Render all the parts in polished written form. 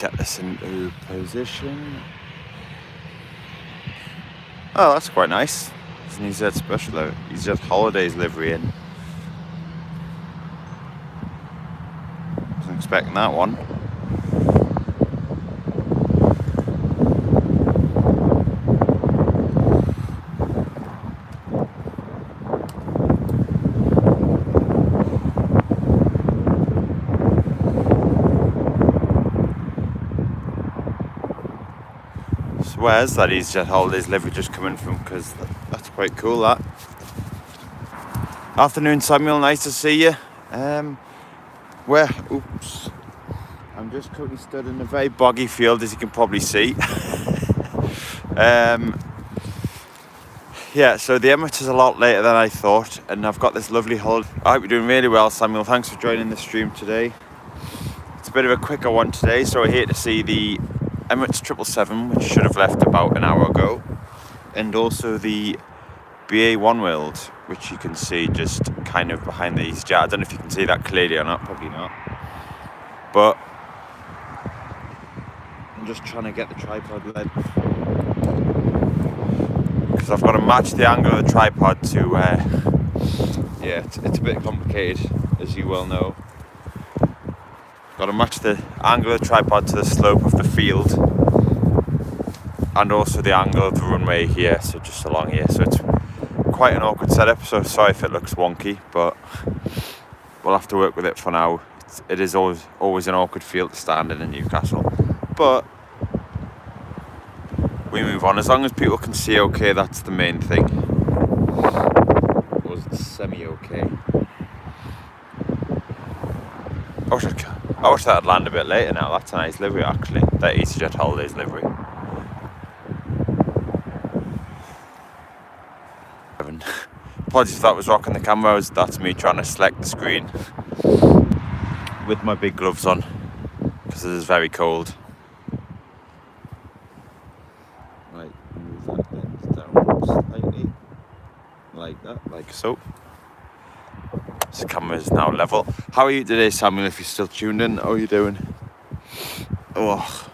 Get this into position. Oh, that's quite nice. It's an EasyJet special, EasyJet Holidays livery in. Wasn't expecting that one. So where's that EasyJet Holidays livery just coming from? Because that's quite cool, that. Afternoon, Samuel, nice to see you. Oops. I'm just currently stood in a very boggy field, as you can probably see. Yeah, so the Emirates is a lot later than I thought, and I've got this lovely holiday. I hope you're doing really well, Samuel. Thanks for joining the stream today. It's a bit of a quicker one today, so we're here to see the Emirates 777, which should have left about an hour ago, and also the BA oneworld, which you can see just kind of behind the EasyJet. I don't know if you can see that clearly or not, probably not. But I'm just trying to get the tripod led, because I've got to match the angle of the tripod to, yeah, it's a bit complicated, as you well know. Got to match the angle of the tripod to the slope of the field, and also the angle of the runway here, so just along here. So it's quite an awkward setup, so sorry if it looks wonky, but we'll have to work with it for now. It is always an awkward field to stand in Newcastle, but we move on. As long as people can see okay, that's the main thing. Or is it semi-okay? I wish that'd land a bit later now. That's a nice livery, actually. That EasyJet Holidays livery. Apologies if that was rocking the camera. That's me trying to select the screen with my big gloves on, because it is very cold. Right, move that lens down slightly, like that, like so. This camera is now level. How are you today, Samuel, if you're still tuned in? How are you doing? Oh.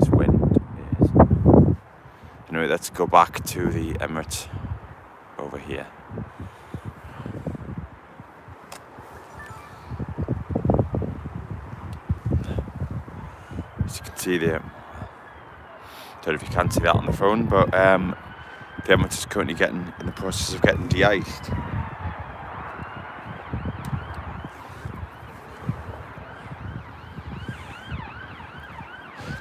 This wind is... Anyway, let's go back to the Emirates over here. As you can see there, don't know if you can see that on the phone, but the Emirates is currently in the process of getting de-iced.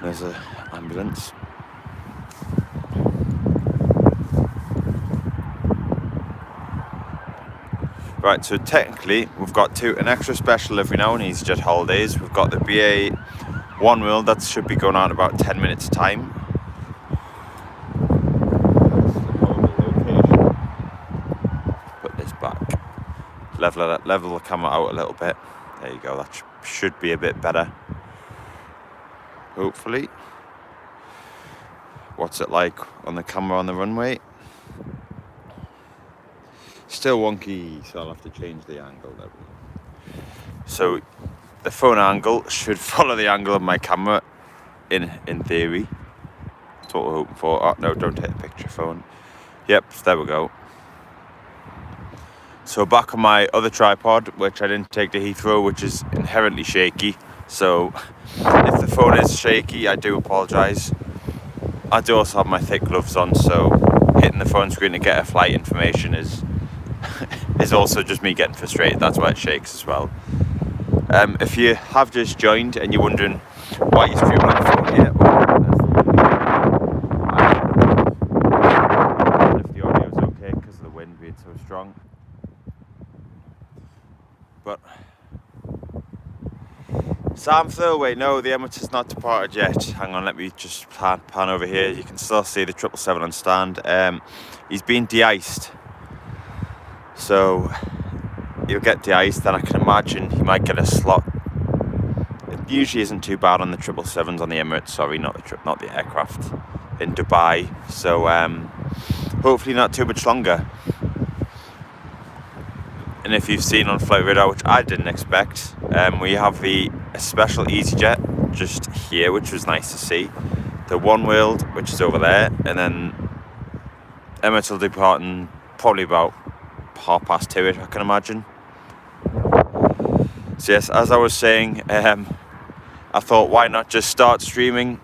There's an ambulance. Right, so technically we've got an extra special livery now on EasyJet Holidays. We've got the BA oneworld that should be going on in about 10 minutes time. Put this back. Level the camera out a little bit. There you go, that should be a bit better. Hopefully. What's it like on the camera on the runway? Still wonky, so I'll have to change the angle there. So the phone angle should follow the angle of my camera in theory. That's what we're hoping for. Oh no, don't take the picture phone. Yep, there we go. So back on my other tripod, which I didn't take to Heathrow, which is inherently shaky. So if the phone is shaky, I do apologise. I do also have my thick gloves on, so hitting the phone screen to get a flight information is also just me getting frustrated. That's why it shakes as well. If you have just joined and you're wondering why you're streaming on the phone here, if the audio is okay because of the wind being so strong. But Sam Thurway, no, the Emirates has not departed yet. Hang on, let me just pan over here. You can still see the 777 on stand. He's been de-iced. So he'll get de-iced, then I can imagine he might get a slot. It usually isn't too bad on the 777s on the Emirates, sorry, not the aircraft in Dubai. So hopefully not too much longer. And if you've seen on Flight Radar, which I didn't expect, we have a special EasyJet just here, which was nice to see. The oneworld, which is over there, and then Emirates will depart in probably about 2:30, I can imagine. So yes, as I was saying, I thought, why not just start streaming?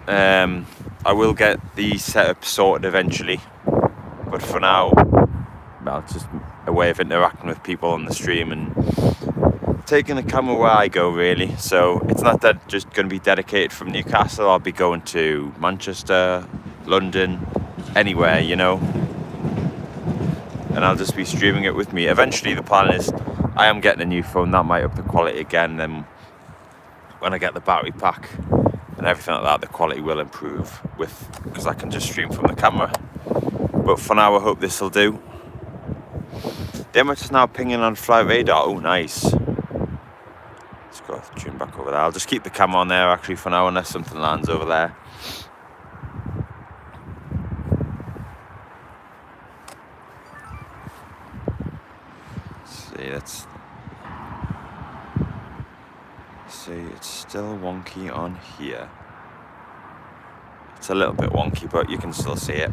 I will get the setup sorted eventually, but for now, well, it's just a way of interacting with people on the stream and taking the camera where I go, really. So it's not that just going to be dedicated from Newcastle. I'll be going to Manchester, London, anywhere, you know, and I'll just be streaming it with me. Eventually the plan is I am getting a new phone that might up the quality again. Then when I get the battery pack and everything like that, the quality will improve because I can just stream from the camera. But for now, I hope this will do. The Emirates is now pinging on Flight Radar. Oh, nice. Let's go tune back over there. I'll just keep the camera on there actually for now, unless something lands over there. Let's see, it's still wonky on here. It's a little bit wonky, but you can still see it.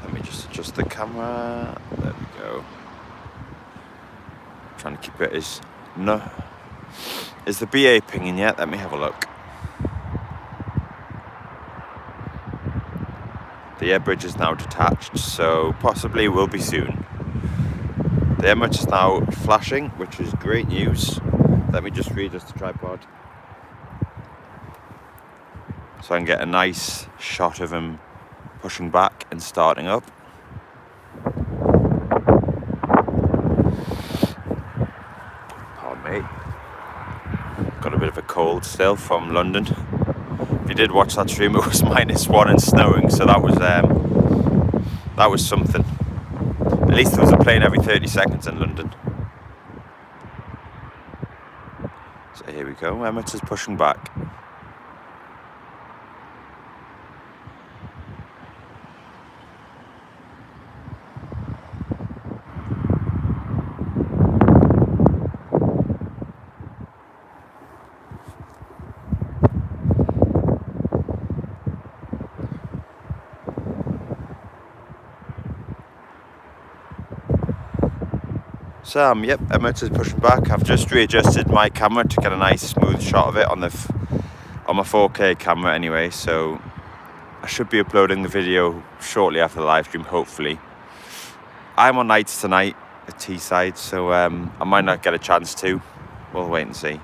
Let me just adjust the camera. There we go. I'm trying to keep it as no. Is the BA pinging yet? Let me have a look. The air bridge is now detached, so possibly it will be soon. The Emirates is now flashing, which is great news. Let me just readjust the tripod so I can get a nice shot of him pushing back and starting up. Pardon me. Got a bit of a cold still from London. If you did watch that stream, it was -1 and snowing, so that was something. At least there was a plane every 30 seconds in London. So here we go, Emirates is pushing back. So yep, Emirates is pushing back. I've just readjusted my camera to get a nice smooth shot of it on my 4K camera anyway, so I should be uploading the video shortly after the live stream, hopefully. I'm on nights tonight at Teesside, so I might not get a chance to. We'll wait and see.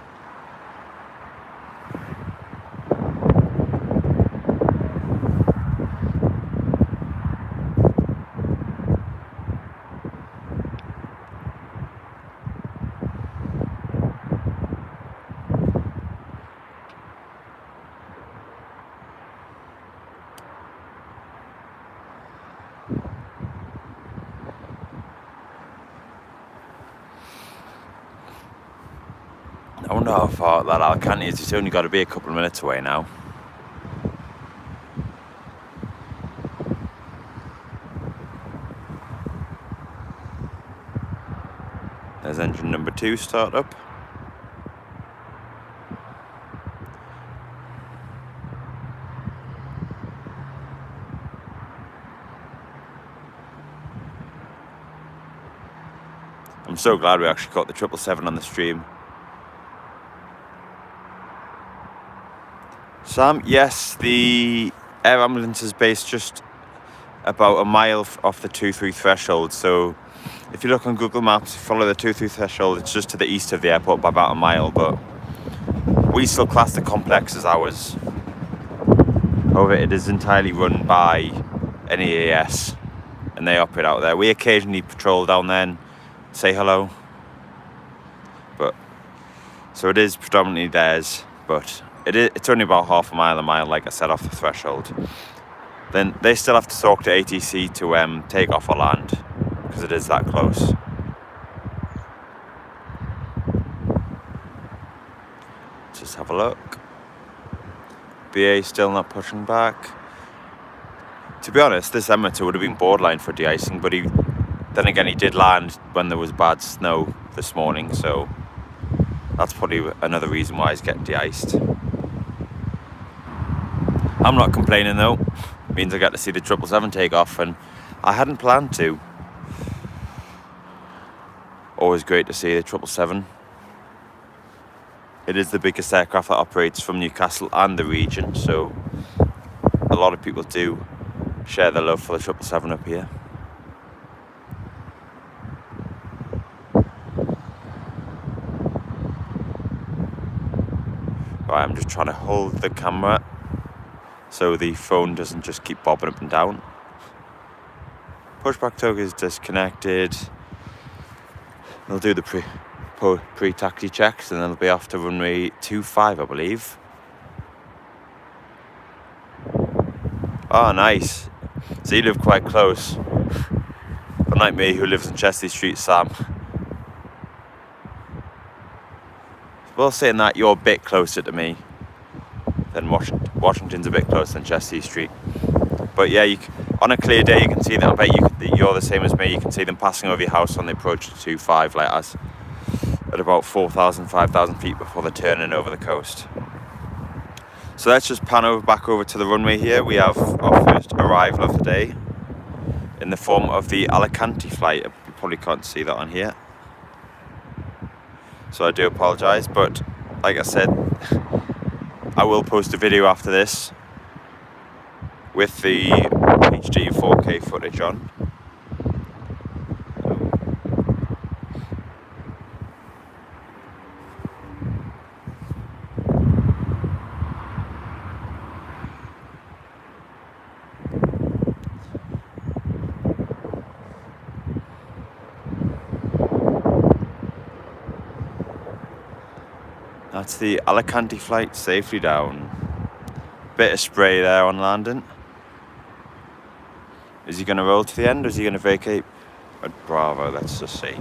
I wonder how far that Alicante is. It's only got to be a couple of minutes away now. There's engine number 2 start up. I'm so glad we actually got the 777 on the stream. Sam, yes, the air ambulance is based just about a mile off the 2-3 threshold. So if you look on Google Maps, follow the 2-3 threshold, it's just to the east of the airport by about a mile, but we still class the complex as ours. However, it is entirely run by NEAS, and they operate out there. We occasionally patrol down there and say hello, but so it is predominantly theirs, but it's only about half a mile, like I said, off the threshold. Then they still have to talk to ATC to take off or land, because it is that close. Just have a look. BA still not pushing back. To be honest, this Emirates would have been borderline for de-icing, but then again, he did land when there was bad snow this morning, so that's probably another reason why he's getting de-iced. I'm not complaining though. It means I get to see the 777 take off, and I hadn't planned to. Always great to see the 777. It is the biggest aircraft that operates from Newcastle and the region, so a lot of people do share their love for the 777 up here. Right, I'm just trying to hold the camera so the phone doesn't just keep bobbing up and down. Pushback tug is disconnected. They'll do the pre-taxi checks and then they'll be off to runway 25, I believe. Oh, nice. So you live quite close. Unlike me, who lives in Chelsea Street, Sam. Well, saying that, you're a bit closer to me than Washington's a bit closer than Chelsea Street. But yeah, on a clear day, you can see them. I bet you're the same as me. You can see them passing over your house on the approach to 25, like us, at about 4,000, 5,000 feet before they're turning over the coast. So let's just pan back over to the runway here. We have our first arrival of the day in the form of the Alicante flight. You probably can't see that on here, so I do apologise, but like I said, I will post a video after this with the HD 4K footage on. That's the Alicante flight safely down. Bit of spray there on landing. Is he going to roll to the end, or is he going to vacate at Bravo? Let's just see.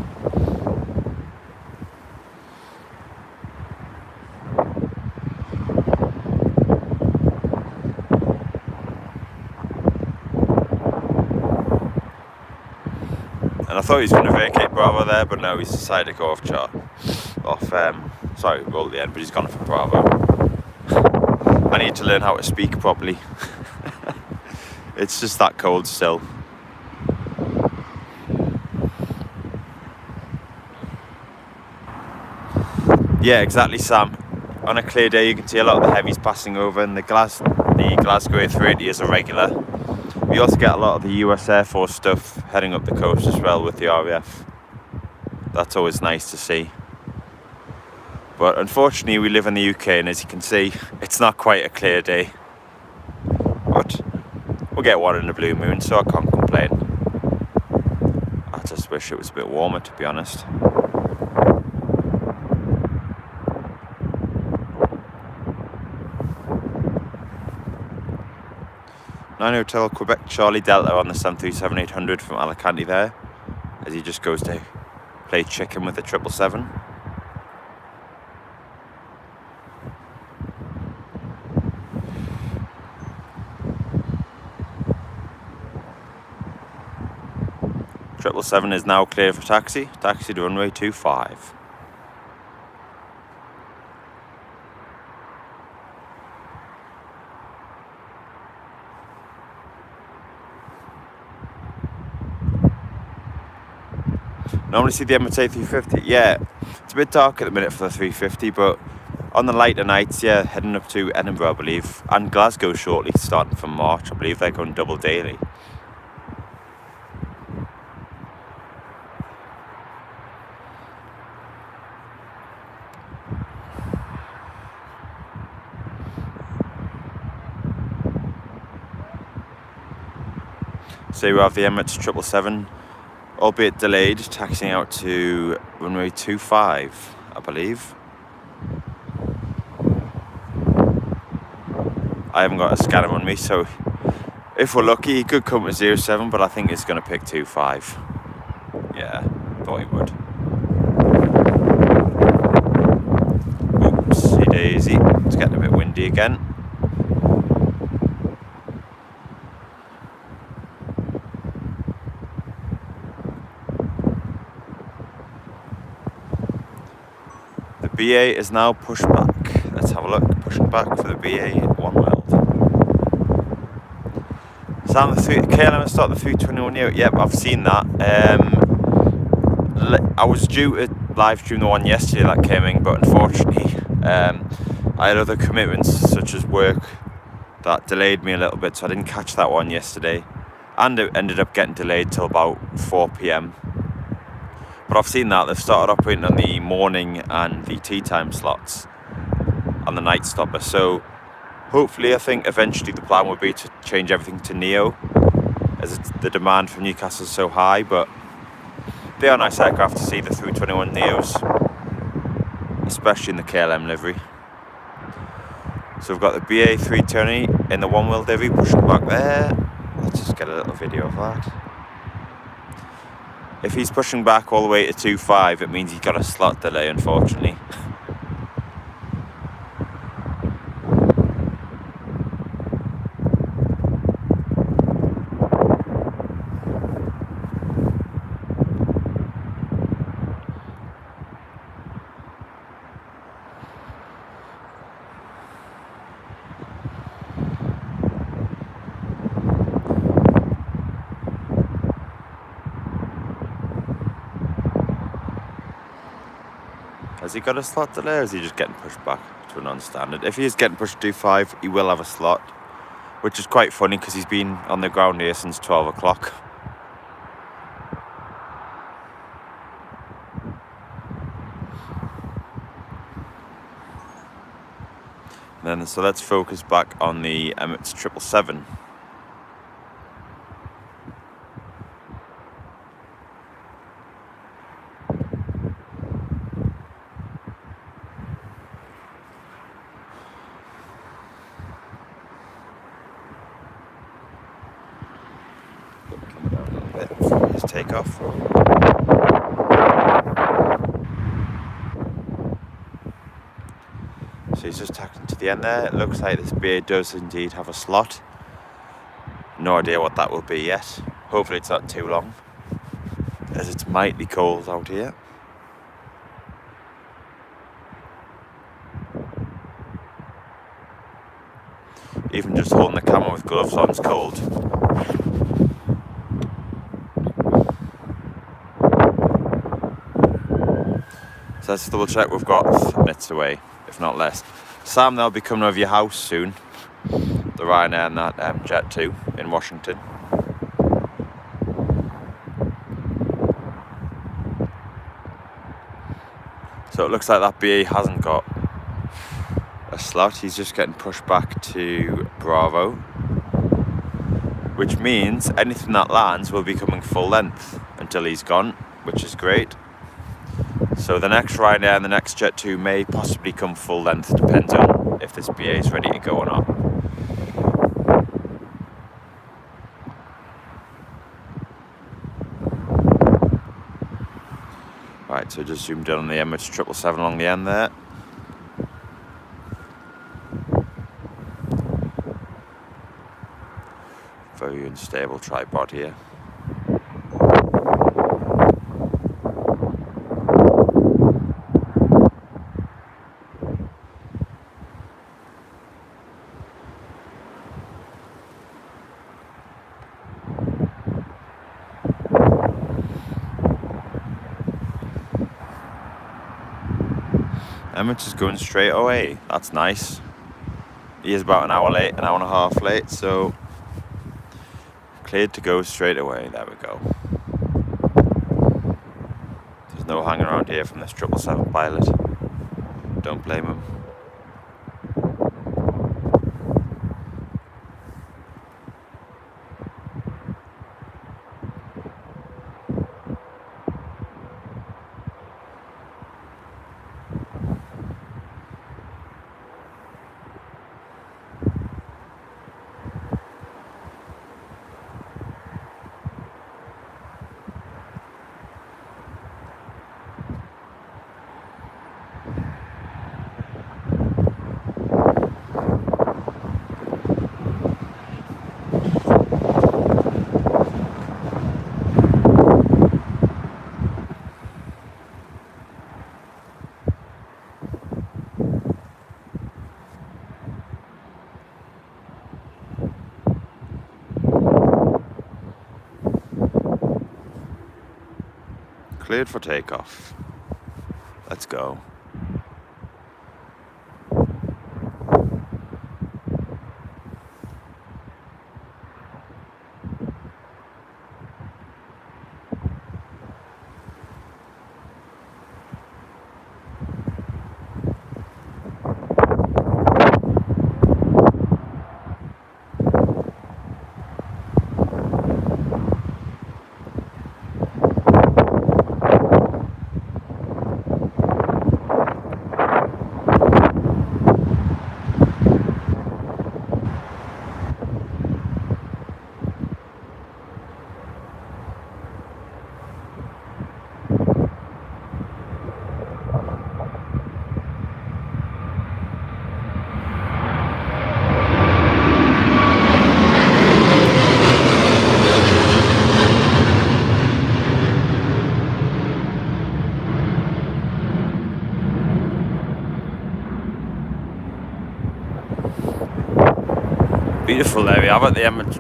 And I thought he was going to vacate Bravo there, but no, he's decided to go off chart. Sorry, roll at the end, but he's gone for Bravo. I need to learn how to speak properly. It's just that cold still. Yeah, exactly, Sam. On a clear day, you can see a lot of the heavies passing over, and the Glasgow A380 is a regular. We also get a lot of the US Air Force stuff heading up the coast as well with the RAF. That's always nice to see. But unfortunately, we live in the UK, and as you can see, it's not quite a clear day. But we'll get one in a blue moon, so I can't complain. I just wish it was a bit warmer, to be honest. Nine Hotel Quebec Charlie Delta on the 737-800 from Alicante there, as he just goes to play chicken with the 777. Triple 7 is now clear for taxi. Taxi to runway 25. Normally see the Emirates A350. Yeah, it's a bit dark at the minute for the 350, but on the lighter nights, yeah, heading up to Edinburgh, I believe, and Glasgow shortly, starting from March. I believe they're going double daily. So we have the Emirates 777, albeit delayed, taxiing out to runway 25, I believe. I haven't got a scanner on me, so if we're lucky, he could come to 07, but I think it's going to pick 25. Yeah, thought he would. Oopsie daisy, it's getting a bit windy again. BA is now pushed back. Let's have a look. Pushing back for the BA oneworld. Sam, the KLM has started the 321 Neo. Yep, I've seen that. I was due to live stream the one yesterday that came in, but unfortunately I had other commitments such as work that delayed me a little bit, so I didn't catch that one yesterday, and it ended up getting delayed till about 4 p.m. But I've seen that they've started operating on the morning and the tea time slots and the night stopper, so hopefully I think eventually the plan would be to change everything to Neo, as the demand from Newcastle is so high. But they are nice aircraft to see, the 321 Neos, especially in the KLM livery. So we've got the BA 320 in the oneworld livery pushing back there. Let's just get a little video of that. If he's pushing back all the way to 2.5, it means he's got a slot delay, unfortunately. Has he got a slot delay, or is he just getting pushed back to a non-standard? If he is getting pushed to 2.5, he will have a slot, which is quite funny because he's been on the ground here since 12 o'clock. So let's focus back on the Emirates 777. Come down a little bit for his takeoff. So he's just tacking to the end there. It looks like this BA does indeed have a slot. No idea what that will be yet. Hopefully it's not too long, as it's mighty cold out here. Even just holding the camera with gloves on is cold. So let's double check, we've got 5 minutes away, if not less. Sam, they'll be coming over your house soon. The Ryanair and that Jet 2 in Washington. So it looks like that BA hasn't got a slot, he's just getting pushed back to Bravo, which means anything that lands will be coming full length until he's gone, which is great. So the next Ryanair and the next Jet 2 may possibly come full length, depends on if this BA is ready to go or not. Right, so just zoomed in on the Emirates 777 along the end there. Very unstable tripod here. Emirates is going straight away. That's nice. He is about an hour late, an hour and a half late, so cleared to go straight away. There we go. There's no hanging around here from this 777 pilot. Don't blame him. Cleared for takeoff. Let's go. Beautiful, there we have it, the Emirates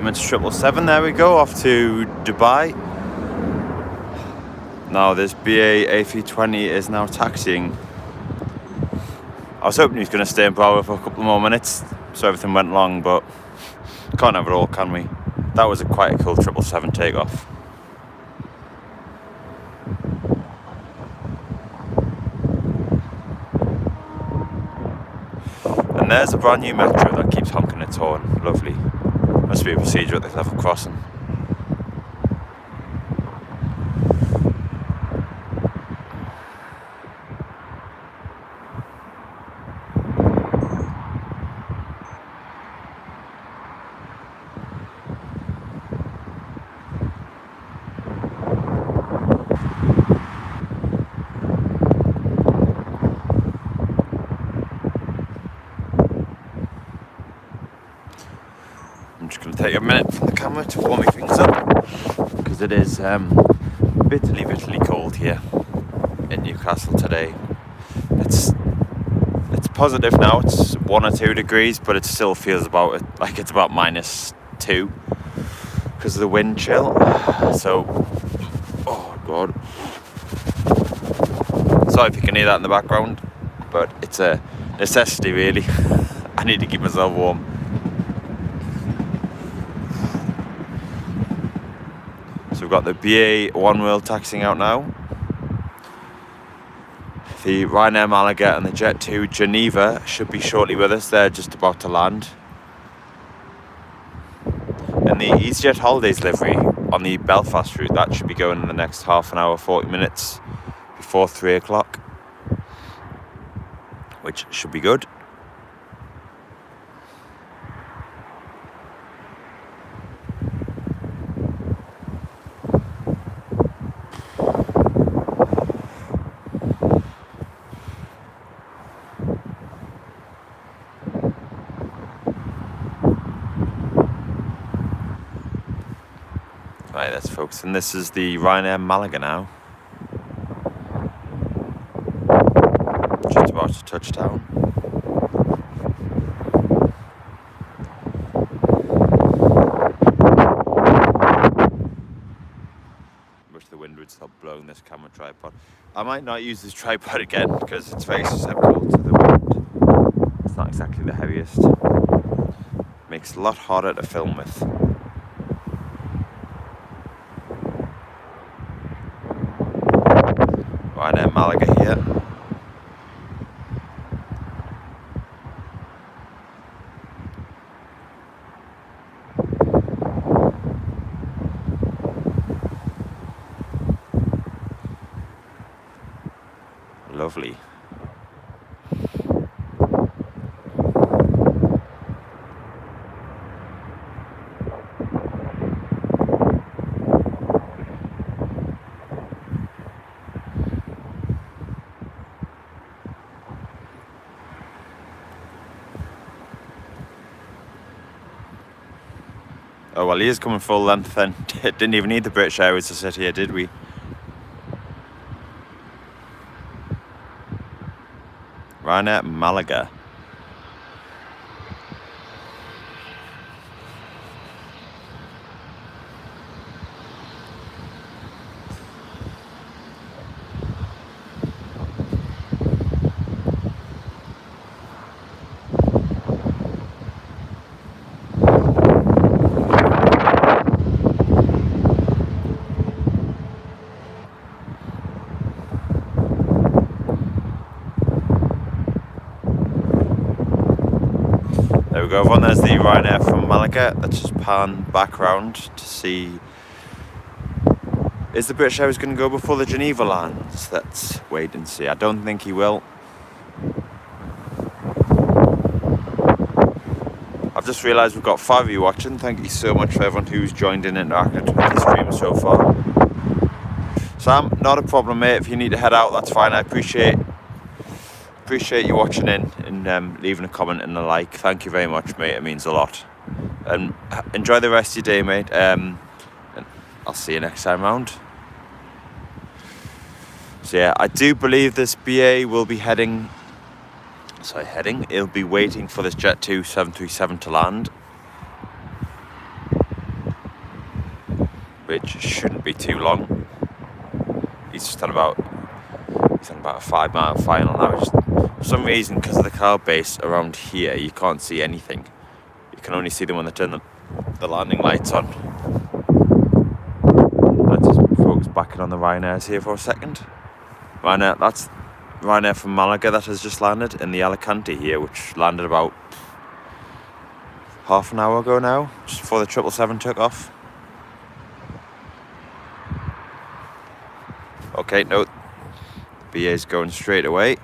777, there we go, off to Dubai. Now this BA A320 is now taxiing. I was hoping he was going to stay in Bravo for a couple more minutes, so everything went long, but can't have it all, can we? That was quite a cool 777 takeoff. And there's a brand new metro that keeps honking its horn. Lovely. Must be a procedure at this level crossing. I'm just going to take a minute from the camera to warm my things up, because it is bitterly cold here in Newcastle today. It's positive now, it's 1 or 2 degrees, but it still feels about like it's about -2 because of the wind chill. So, oh god, sorry if you can hear that in the background, but it's a necessity really. I need to keep myself warm. So we've got the BA oneworld taxiing out now. The Ryanair Malaga and the Jet2 Geneva should be shortly with us. They're just about to land. And the EasyJet Holidays livery on the Belfast route, that should be going in the next half an hour, 40 minutes before 3 o'clock, which should be good. Right, let's focus. And this is the Ryanair Malaga now. Just about to touch down. Wish the wind would stop blowing this camera tripod. I might not use this tripod again because it's very susceptible to the wind. It's not exactly the heaviest. Makes it a lot harder to film with. Ryanair Malaga here. Lovely. Oh well, he is coming full length then. Didn't even need the British Airways to sit here, did we? Ryanair Malaga. There we go, everyone. There's the Ryanair from Malaga. Let's just pan back round to see. Is the British Airways going to go before the Geneva lands? Let's wait and see. I don't think he will. I've just realised we've got 5 of you watching. Thank you so much for everyone who's joined in and interacted with the stream so far. Sam, not a problem, mate. If you need to head out, that's fine. I appreciate you watching in and leaving a comment and a like. Thank you very much, mate. It means a lot. And enjoy the rest of your day, mate. And I'll see you next time round. So yeah, I do believe this BA will be it'll be waiting for this Jet 2 737 to land, which shouldn't be too long. He's just on about a 5 mile final now. Just, for some reason, because of the cloud base around here, you can't see anything. You can only see them when they turn the landing lights on. Let's just focus back in on the Ryanairs here for a second. Ryanair, that's Ryanair from Malaga that has just landed in the Alicante here, which landed about half an hour ago now, just before the 777 took off. Okay, no, BA's going straight away.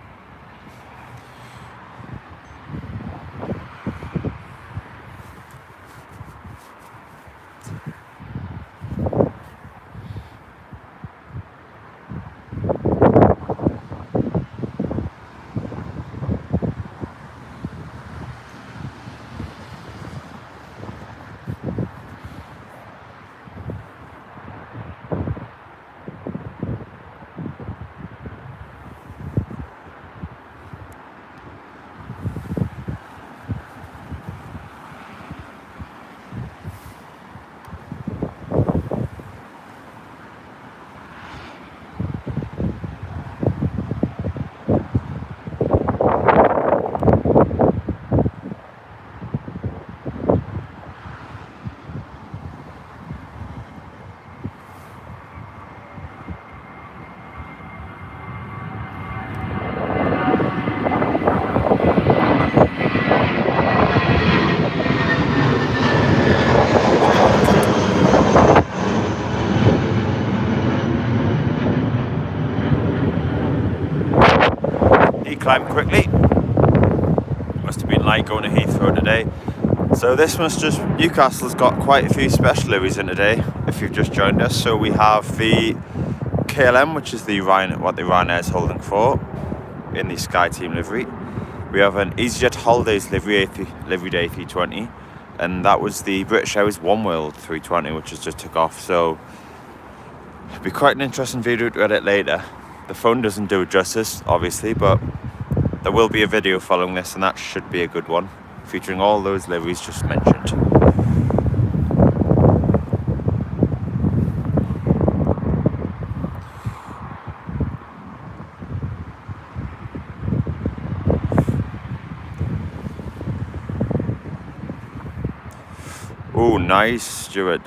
Climb quickly. Must have been light going to Heathrow today. So this must just, Newcastle's got quite a few special liveries in today, if you've just joined us. So we have the KLM, which is what the Ryanair is holding for, in the Sky Team livery. We have an EasyJet Holidays livery day 320, and that was the British Airways oneworld 320, which has just took off. So it'll be quite an interesting video to edit later. The phone doesn't do it justice, obviously, but there will be a video following this, and that should be a good one, featuring all those liveries just mentioned. Oh, nice, Stuart.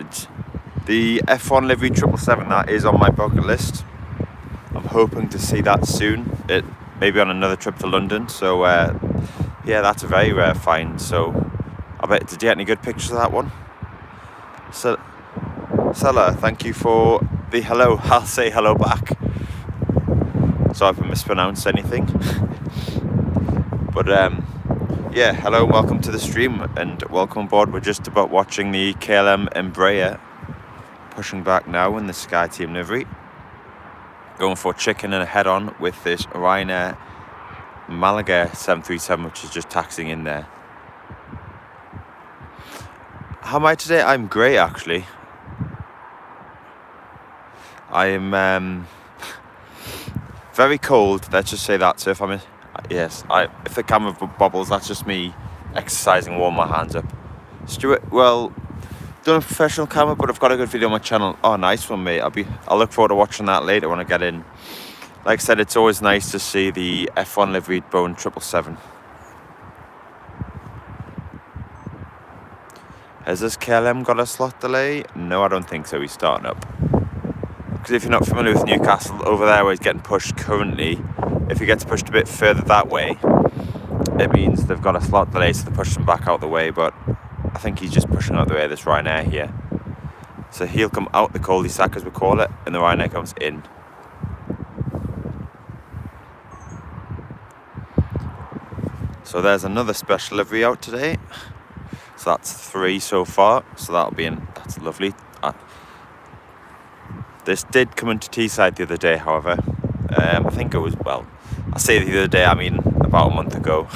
The F1 livery 777, that is on my bucket list. I'm hoping to see that soon. Maybe on another trip to London. So yeah, that's a very rare find. So I bet, did you get any good pictures of that one? So Sella, thank you for the hello. I'll say hello back. So if I mispronounce anything. But yeah, hello, welcome to the stream and welcome aboard. We're just about watching the KLM Embraer pushing back now in the Sky Team livery. Going for chicken and a head-on with this Ryanair Malaga 737, which is just taxiing in there. How am I today? I'm great, actually. I am very cold. Let's just say that. So if if the camera bobbles, that's just me exercising, warming my hands up. Stuart, well, done a professional camera, but I've got a good video on my channel. Oh, nice one, mate. I'll look forward to watching that later when I get in. Like I said, it's always nice to see the F1 liveried Boeing 777. Has this KLM got a slot delay? No, I don't think so. He's starting up. Because if you're not familiar with Newcastle, over there where he's getting pushed currently, if he gets pushed a bit further that way, it means they've got a slot delay, so they push them back out the way, but I think he's just pushing out the way of this Ryanair here. So he'll come out the cul-de-sac, as we call it, and the Ryanair comes in. So there's another special livery out today. So that's 3 so far, so that's lovely. This did come into Teesside the other day, however. I think it was, well, I say the other day, I mean about a month ago.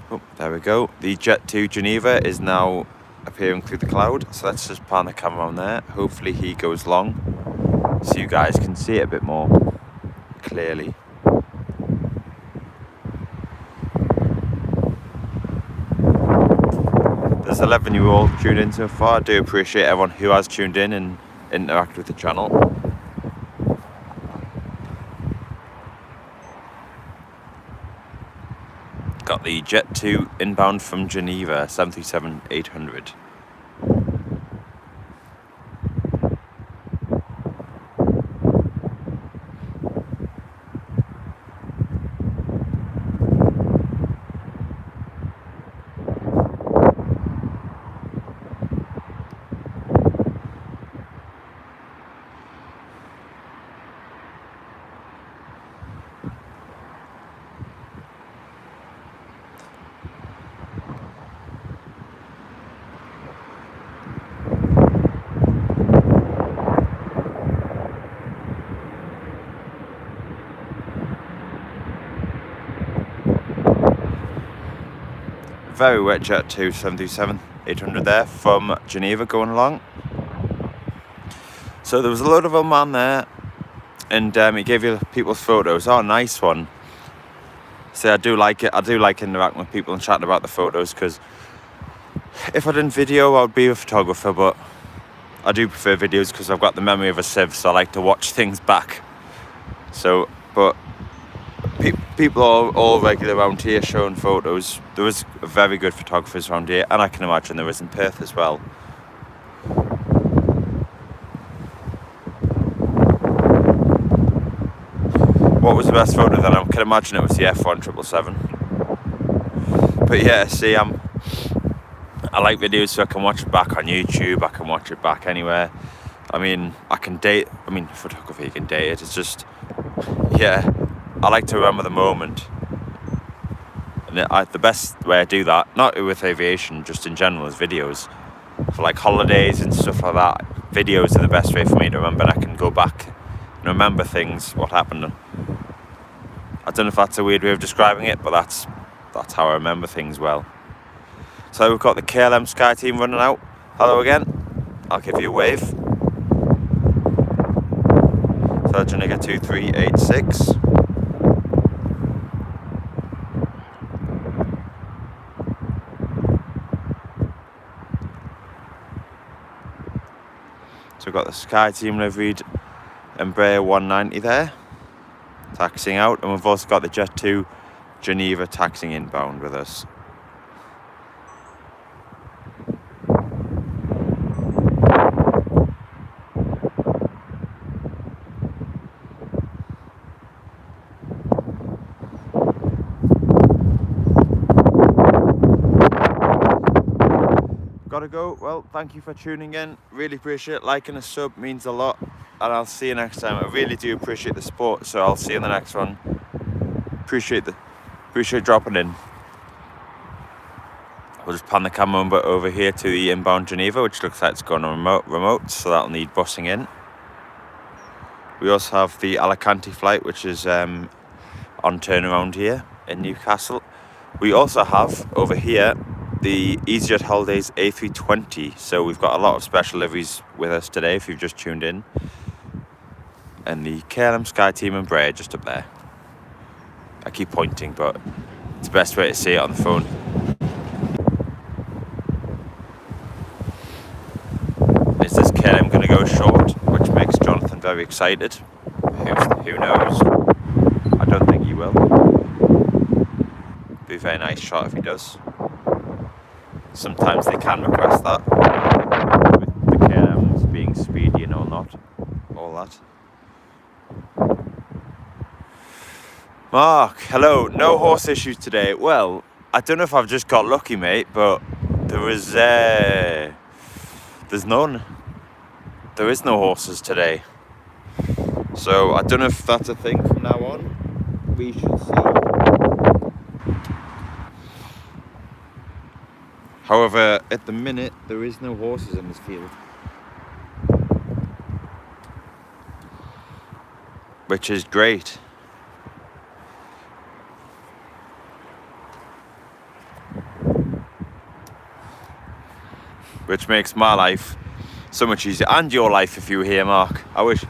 Oh, there we go. The Jet to Geneva is now appearing through the cloud, so let's just pan the camera on there. Hopefully he goes long, so you guys can see it a bit more clearly. There's 11 you all tuned in so far. I do appreciate everyone who has tuned in and interacted with the channel. Got the Jet 2 inbound from Geneva, 737-800. Very wet Jet 2 737-800 there from Geneva going along. So there was a load of old man there, and he gave you people's photos. Oh, nice one. So I do like it. I do like interacting with people and chatting about the photos, because if I didn't video, I would be a photographer, but I do prefer videos because I've got the memory of a sieve, so I like to watch things back. So, but people are all regular around here showing photos. There is very good photographers around here, and I can imagine there is in Perth as well. What was the best photo then? I can imagine it was the F1 777. But yeah, see, I like videos, so I can watch it back on YouTube, I can watch it back anywhere. I mean, photography, you can date it, it's just, yeah, I like to remember the moment. And the best way I do that, not with aviation, just in general, is videos. For like holidays and stuff like that, videos are the best way for me to remember, and I can go back and remember things, what happened. I don't know if that's a weird way of describing it, but that's how I remember things well. So we've got the KLM Sky team running out. Hello again. I'll give you a wave. Surgeon 2386. So we've got the Sky team liveried Embraer 190 there, taxiing out, and we've also got the Jet 2 Geneva taxiing inbound with us. Gotta go. Well, thank you for tuning in. Really appreciate it. Liking a sub means a lot, and I'll see you next time. I really do appreciate the support, so I'll see you in the next one. Appreciate dropping in. We'll just pan the camera over here to the inbound Geneva, which looks like it's going on remote, so that'll need bussing in. We also have the Alicante flight, which is on turnaround here in Newcastle. We also have over here the EasyJet Holidays A320, so we've got a lot of special liveries with us today if you've just tuned in. And the KLM Sky Team Embraer just up there. I keep pointing, but it's the best way to see it on the phone. Is this KLM going to go short, which makes Jonathan very excited? Who knows? I don't think he will. Be a very nice shot if he does. Sometimes they can request that, with the KLMs being speedy and all that. Mark, hello. No horse issues today. Well, I don't know if I've just got lucky, mate, but there's none. There is no horses today. So I don't know if that's a thing from now on. We should see. However, at the minute, there is no horses in this field. Which is great. Which makes my life so much easier. And your life if you were here, Mark. I wish.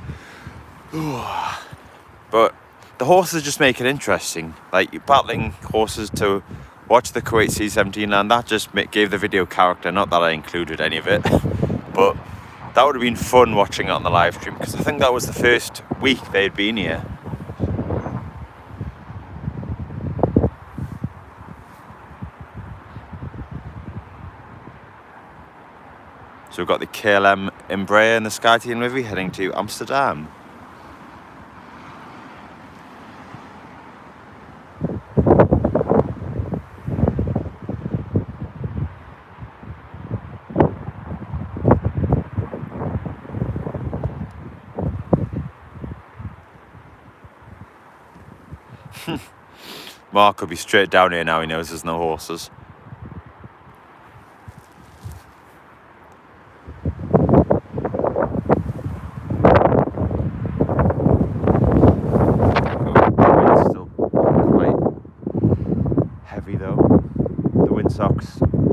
But the horses just make it interesting. Like, you're battling horses to watch the Kuwait C-17 land. That just gave the video character. Not that I included any of it. But that would have been fun watching it on the live stream. Because I think that was the first week they'd been here. So we've got the KLM Embraer and the SkyTeam Livery heading to Amsterdam. Mark could be straight down here now, he knows there's no horses.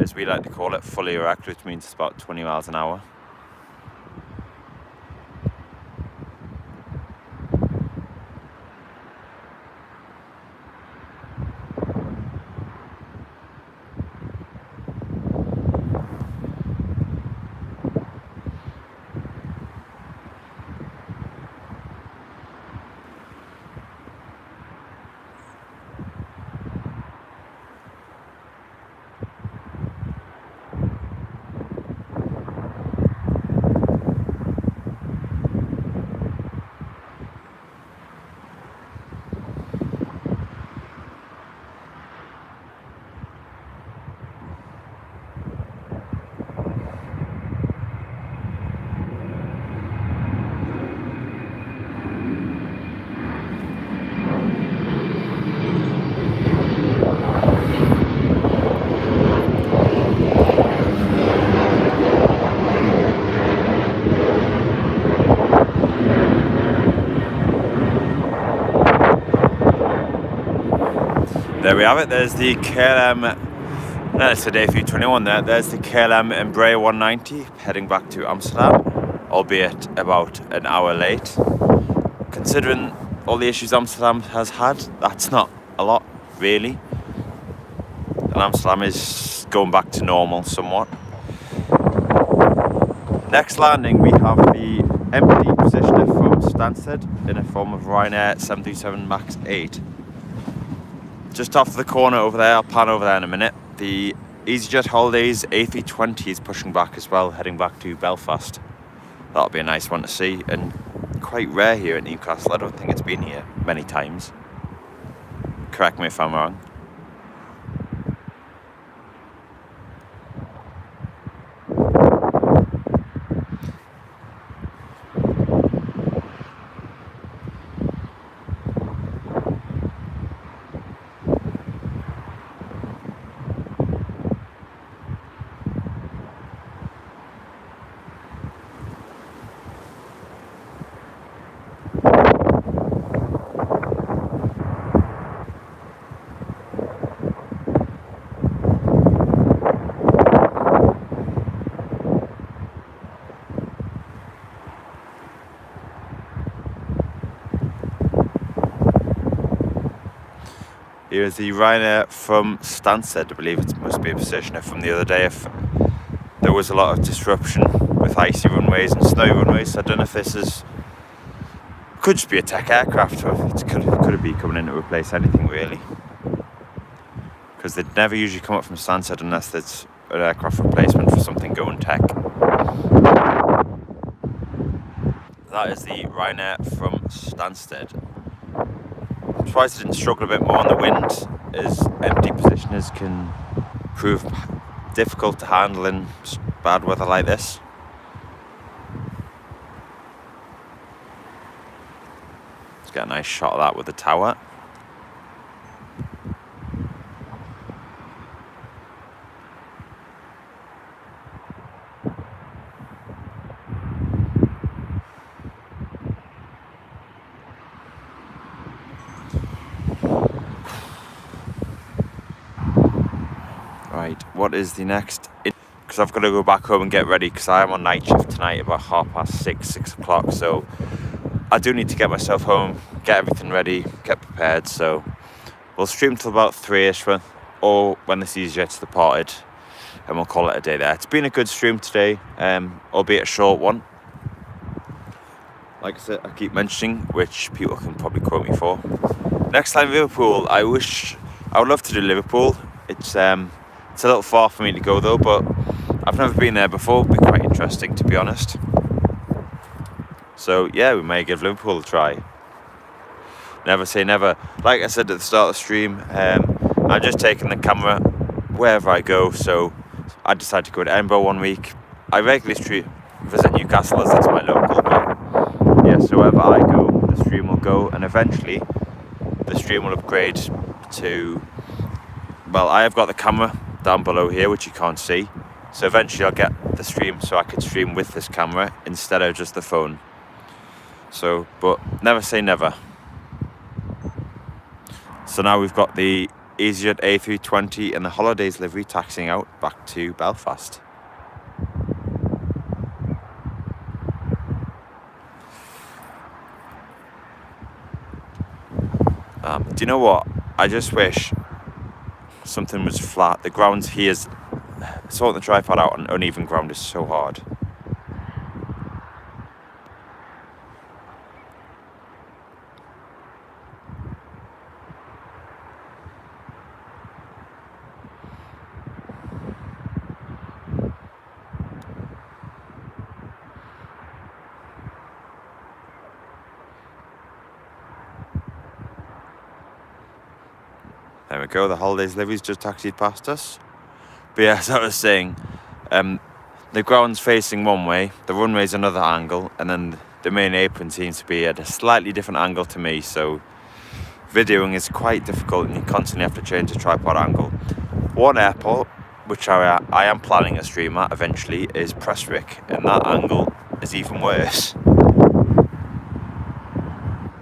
As we like to call it, fully erect, which means it's about 20 miles an hour. There we have it, there's the KLM, that's the day 321 there, there's the KLM Embraer 190 heading back to Amsterdam, albeit about an hour late. Considering all the issues Amsterdam has had, that's not a lot, really. And Amsterdam is going back to normal somewhat. Next landing we have the empty positioner from Stansted in a form of Ryanair 737 MAX 8. Just off the corner over there, I'll pan over there in a minute. The EasyJet Holidays A320 is pushing back as well, heading back to Belfast. That'll be a nice one to see, and quite rare here at Newcastle. I don't think it's been here many times. Correct me if I'm wrong. Here's the Ryanair from Stansted. I believe it must be a positioner from the other day. If there was a lot of disruption with icy runways and snowy runways, so I don't know if this is... could just be a tech aircraft, or it could be coming in to replace anything really. Because they'd never usually come up from Stansted unless it's an aircraft replacement for something going tech. That is the Ryanair from Stansted. surprised I didn't struggle a bit more on the wind, as empty positioners can prove difficult to handle in bad weather like this. Let's get a nice shot of that with the tower. Right, what is the next? Because I've got to go back home and get ready, because I am on night shift tonight about 6:30, 6 o'clock, so I do need to get myself home, get everything ready, get prepared. So we'll stream till about 3ish or when the EasyJet's departed, and we'll call it a day there. It's been a good stream today, albeit a short one. Like I said, I keep mentioning, which people can probably quote me for. Next time Liverpool, I would love to do Liverpool. It's a little far for me to go though, but I've never been there before. It'll be quite interesting, to be honest. So yeah, we may give Liverpool a try. Never say never. Like I said at the start of the stream, I'm just taking the camera wherever I go. So I decided to go to Edinburgh one week. I regularly visit Newcastle, as that's my local, but yeah, so wherever I go, the stream will go, and eventually the stream will upgrade to, well, I have got the camera down below here, which you can't see, so eventually I'll get the stream so I could stream with this camera instead of just the phone. So, but never say never. So now we've got the EasyJet A320 and the holidays livery taxiing out back to Belfast. Do you know what? I just wish something was flat. The ground here is, sorting the tripod out on uneven ground is so hard. There we go, the holidays livery's just taxied past us. But yeah, as I was saying, the ground's facing one way, the runway's another angle, and then the main apron seems to be at a slightly different angle to me, so videoing is quite difficult and you constantly have to change the tripod angle. One airport, which I am planning a stream at eventually, is Prestwick, and that angle is even worse.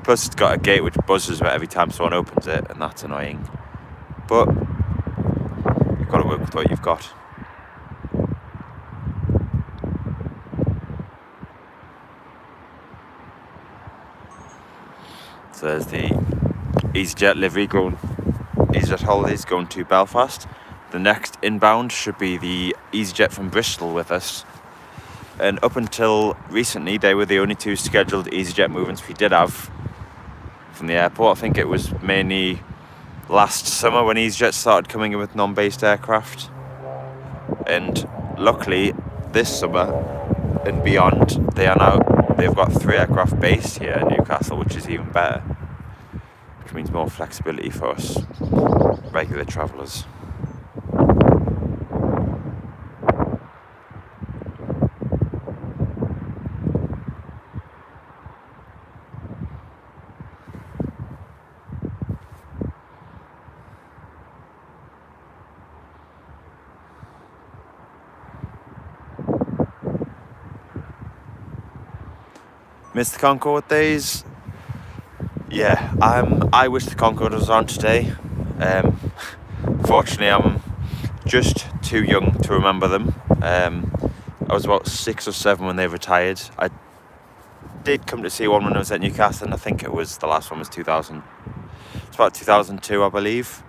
Plus it's got a gate which buzzes every time someone opens it, and that's annoying. But you've got to work with what you've got. So there's the EasyJet livery going, EasyJet holidays going to Belfast. The next inbound should be the EasyJet from Bristol with us. And up until recently, they were the only two scheduled EasyJet movements we did have from the airport. I think it was mainly last summer when EasyJet started coming in with non-based aircraft, and luckily this summer and beyond they've got 3 aircraft based here in Newcastle, which is even better, which means more flexibility for us regular travellers. Miss the Concorde days? Yeah, I wish the Concorde was on today. Fortunately, I'm just too young to remember them. I was about 6 or 7 when they retired. I did come to see one when I was at Newcastle, and I think the last one was 2000. It's about 2002, I believe.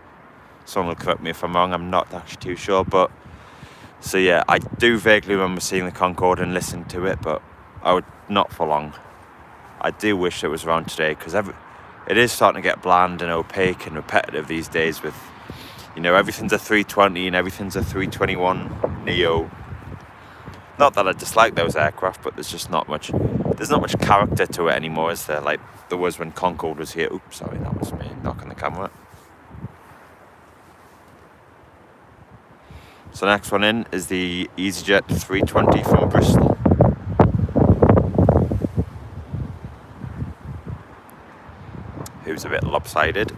Someone will correct me if I'm wrong, I'm not actually too sure. But so yeah, I do vaguely remember seeing the Concorde and listening to it, but not for long. I do wish it was around today, because it is starting to get bland and opaque and repetitive these days with, everything's a 320 and everything's a 321 Neo. Not that I dislike those aircraft, but there's just not much character to it anymore, is there? Like there was when Concorde was here. Oops, sorry, that was me knocking the camera. So next one in is the EasyJet 320 from Bristol. Who's a bit lopsided.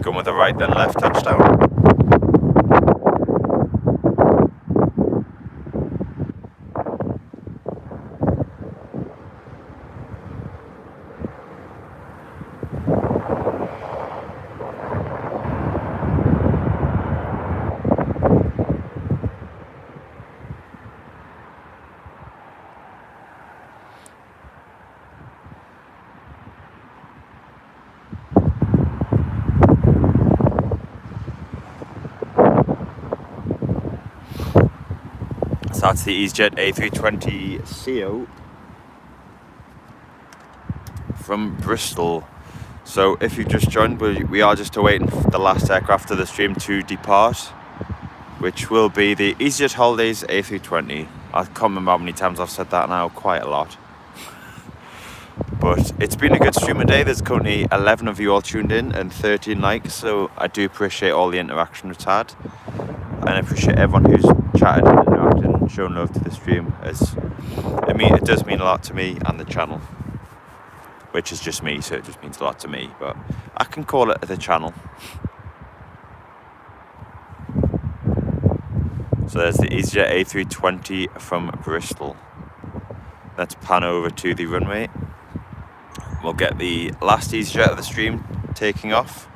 Going with the right then left touchdown. So that's the EasyJet A320ceo from Bristol. So if you've just joined, we are just awaiting the last aircraft of the stream to depart, which will be the EasyJet Holidays A320. I can't remember how many times I've said that now, quite a lot. But it's been a good stream today. There's currently 11 of you all tuned in and 13 likes, so I do appreciate all the interaction it's had. And I appreciate everyone who's chatted and interacted and shown love to the stream. It does mean a lot to me and the channel, which is just me, so it just means a lot to me, but I can call it the channel. So there's the EasyJet A320 from Bristol. Let's pan over to the runway. We'll get the last EasyJet of the stream taking off.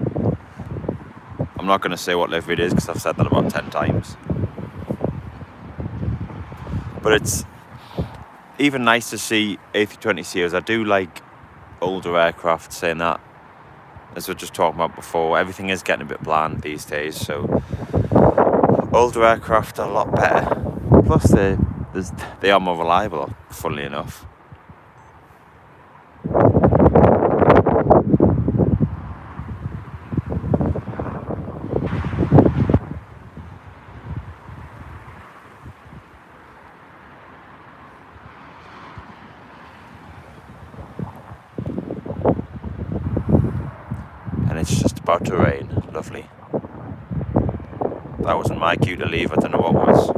I'm not going to say what livery it is because I've said that about 10 times. But it's even nice to see A320ceos. I do like older aircraft, saying that, as we were just talking about before, everything is getting a bit bland these days, so older aircraft are a lot better. Plus they are more reliable, funnily enough. It's just about to rain. Lovely. That wasn't my cue to leave, I don't know what was.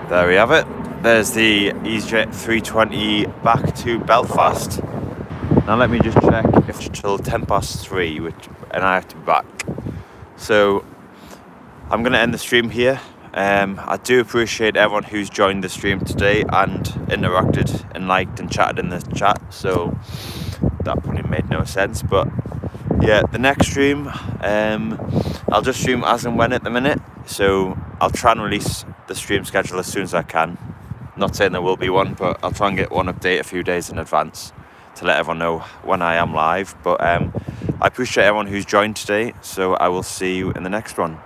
There we have it. There's the EasyJet 320 back to Belfast. Now let me just check if it's till 3:10, and I have to be back. So I'm going to end the stream here. I do appreciate everyone who's joined the stream today and interacted and liked and chatted in the chat. So that probably made no sense, but yeah, the next stream, I'll just stream as and when at the minute. So I'll try and release the stream schedule as soon as I can. Not saying there will be one, but I'll try and get one update a few days in advance to let everyone know when I am live. But I appreciate everyone who's joined today, so I will see you in the next one.